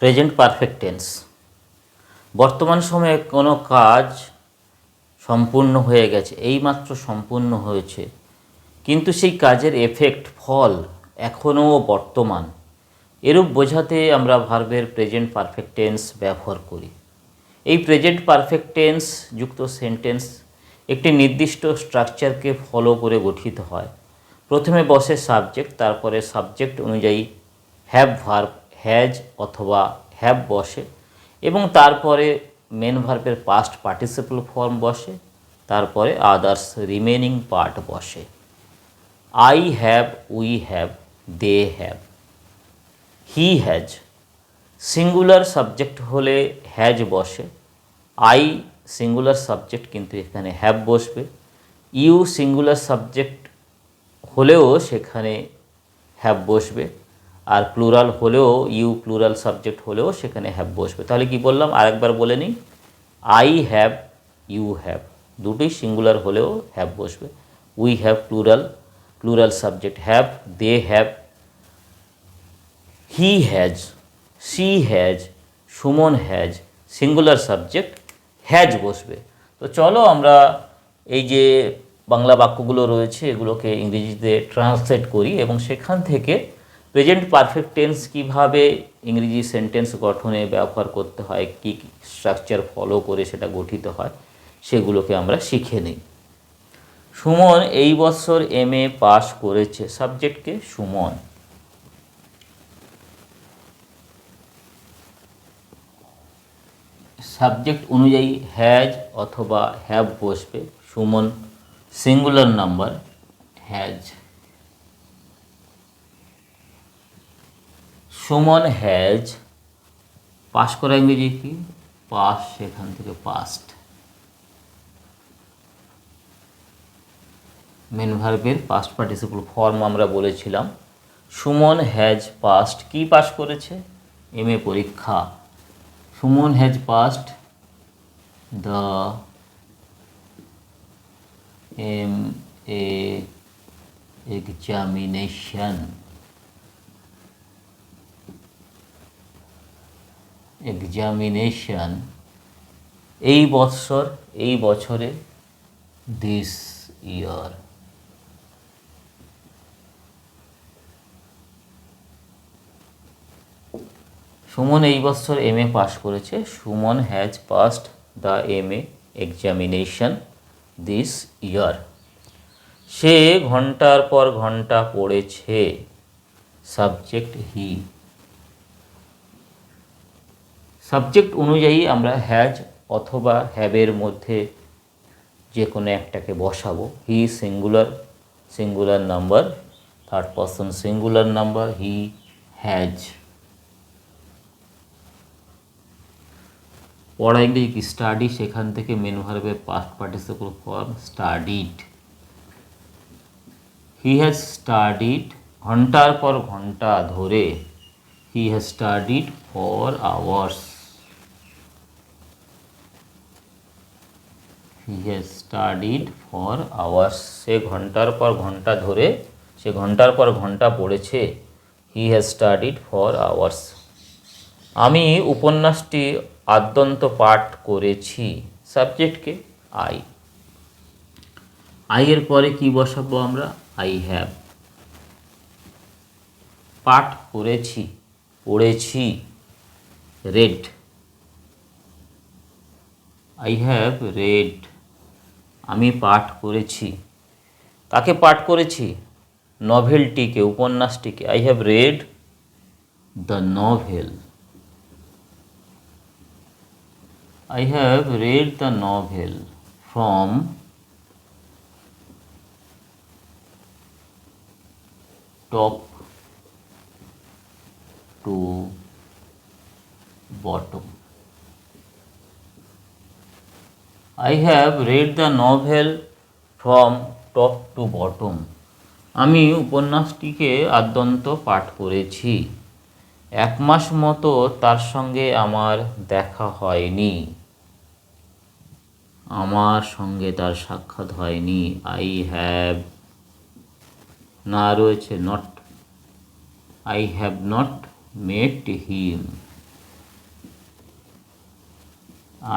Present perfect tense. বর্তমান সময়ে কোনো কাজ সম্পূর্ণ হয়ে গেছে, এইমাত্র সম্পূর্ণ হয়েছে, কিন্তু সেই কাজের এফেক্ট ফল এখনও বর্তমান, এরূপ বোঝাতে আমরা ভার্বের প্রেজেন্ট পারফেক্ট টেন্স ব্যবহার করি। এই প্রেজেন্ট পারফেক্ট টেন্স যুক্ত সেন্টেন্স একটি নির্দিষ্ট স্ট্রাকচারকে ফলো করে গঠিত হয়। প্রথমে বসে সাবজেক্ট, তারপরে সাবজেক্ট অনুযায়ী হ্যাভ ভার্ব হ্যাজ অথবা হ্যাভ বসে এবং তারপরে মেন ভার্বের পাস্ট পার্টিসিপল ফর্ম বসে, তারপরে আদার্স রিমেনিং পার্ট বসে। I have, we have, they have. He has, singular subject হলে হ্যাজ বসে। আই সিঙ্গুলার সাবজেক্ট কিন্তু এখানে হ্যাভ বসবে। ইউ সিঙ্গুলার সাবজেক্ট হলেও সেখানে হ্যাভ বসবে, আর প্লুরাল হলেও ইউ প্লুরাল সাবজেক্ট হলেও সেখানে হ্যাভ বসবে। তাহলে কি বললাম আরেকবার বলে নিই, আই হ্যাভ, ইউ হ্যাভ, দুটোই সিঙ্গুলার হলেও হ্যাভ বসবে। We have plural, plural subject have. They have, he has, she has, Suman has, singular subject has বসবে। তো চলো আমরা এই যে বাংলা বাক্যগুলো রয়েছে এগুলোকে ইংরেজিতে ট্রান্সলেট করি এবং সেখান থেকে প্রেজেন্ট পারফেক্ট টেন্স কীভাবে ইংরেজি সেন্টেন্স গঠনে ব্যবহার করতে হয়, কী স্ট্রাকচার ফলো করে সেটা গঠিত হয়, সেগুলোকে আমরা শিখে নিই। সুমন এই বছর MA পাস করেছে, সাবজেক্টকে সুমন। সাবজেক্ট অনুযায়ী হ্যাজ অথবা হ্যাভ বসবে। Suman singular number, has. Suman has pass করা ইংরেজি কি, পাস, সেখান থেকে পাস্ট। মেন ভার্বের পাস্ট পার্টিসিপল ফর্ম আমরা বলেছিলাম। সুমন হ্যাজ পাস্ট, কি পাস করেছে, MA পরীক্ষা। Suman has passed the MA examination. Examination এই বছর, এই বছরে, দিস ইয়ার। সুমন এই বছর MA পাস করেছে। Suman has passed the MA examination this year. সে ঘন্টার পর ঘন্টা পড়েছে, সাবজেক্ট হি। সাবজেক্ট অনুযায়ী আমরা হ্যাজ অথবা হ্যাভের মধ্যে যে কোনো একটাকে বসাবো। He singular, singular number, third person singular number, he has. পড়া ইংরেজি কি, স্টাডি, সেখান থেকে মেন ভার্বের past participle form studied. He has studied ঘন্টার পর ঘন্টা ধরে, he has studied for hours. He has studied for hours, সে ঘন্টার পর ঘন্টা ধরে, সে ঘন্টার পর ঘন্টা পড়েছে, he has studied for hours. আমি উপন্যাসটি আদ্যন্ত পাঠ করেছি, সাবজেক্টকে আই। আই এর পরে কি বসাবো আমরা, আই হ্যাভ। পাঠ করেছি, পড়েছি, রেড। আই হ্যাভ রেড, আমি পাঠ করেছি। কাকে পাঠ করেছি, নভেলটিকে, উপন্যাসটিকে। I have read the novel. I have read the novel from top to bottom. I have read the novel from top to bottom. আমি উপন্যাসটিকে আদ্যন্ত পাঠ করেছি। এক মাস মতো তার সঙ্গে আমার দেখা হয়নি, আমার সঙ্গে তার সাক্ষাৎ হয়নি। আই হ্যাভ, না রয়েছে not, I have not met him.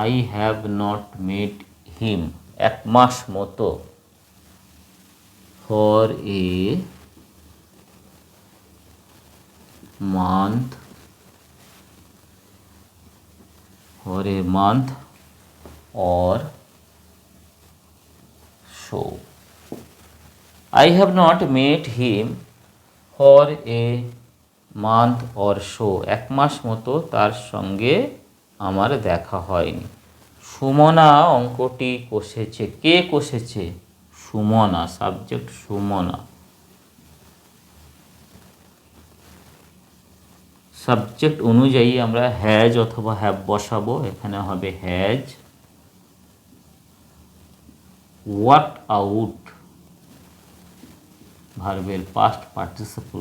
I have not met him, 1 মাস মতো। For a month, or so. I have not met him for a month or so. 1 মাস মতো তার সঙ্গে আমার দেখা হয়নি। সুমনা অঙ্কটি কষেছে। কে কষেছে? সুমনা। সাবজেক্ট সুমনা। সাবজেক্ট অনুযায়ী আমরা হ্যাজ অথবা হ্যাভ বসাবো। এখানে হবে হ্যাজ ওয়ার্কড আউট, ভার্বের পাস্ট পার্টিসিপল,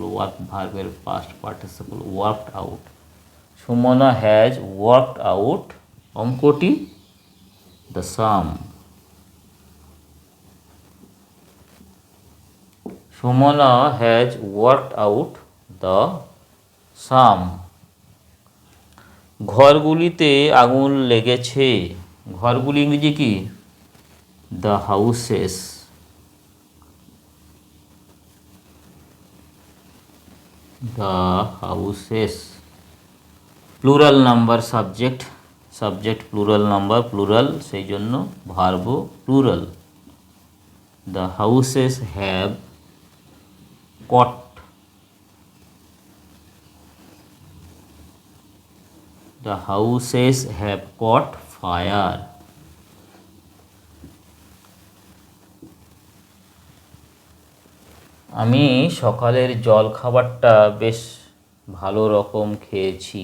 ভার্বের past participle worked out. Sumana has worked out অঙ্কটি, the sum. Sumana has worked out the sum. ঘরগুলিতে আগুন লেগেছে। ঘরগুলি ইংরেজি কি? The houses. The houses. Plural number subject, subject plural number, plural সেই জন্য verb plural. The houses have caught, the houses have caught fire. আমি সকালের জলখাবারটা বেশ ভালো রকম খেয়েছি।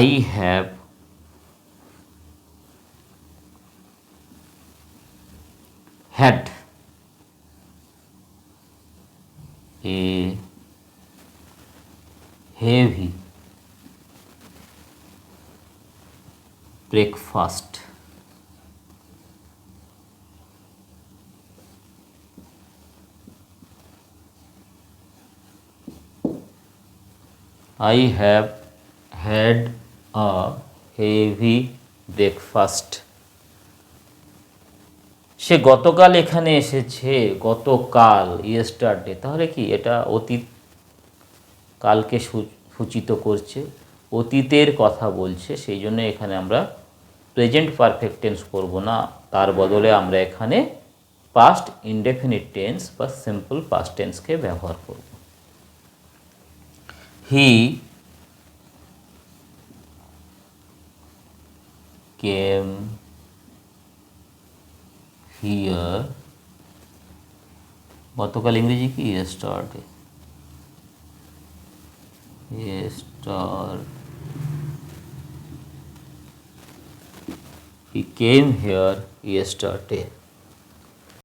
I have had a heavy breakfast. I have had a heavy breakfast. সে গতকাল এখানে এসেছে। গতকাল, ইয়েস্টারডে, তাহলে কি এটা অতীত কালকে সূচিত করছে, অতীতের কথা বলছে। সেই জন্য এখানে আমরা প্রেজেন্ট পারফেক্ট টেন্স করব না, তার বদলে আমরা এখানে পাস্ট ইনডেফিনিট টেন্স বা সিম্পল পাস্ট টেন্সকে ব্যবহার করব। হি কেম হিয়ার, গতকাল ইংরেজি কি? Yesterday. He came here yesterday.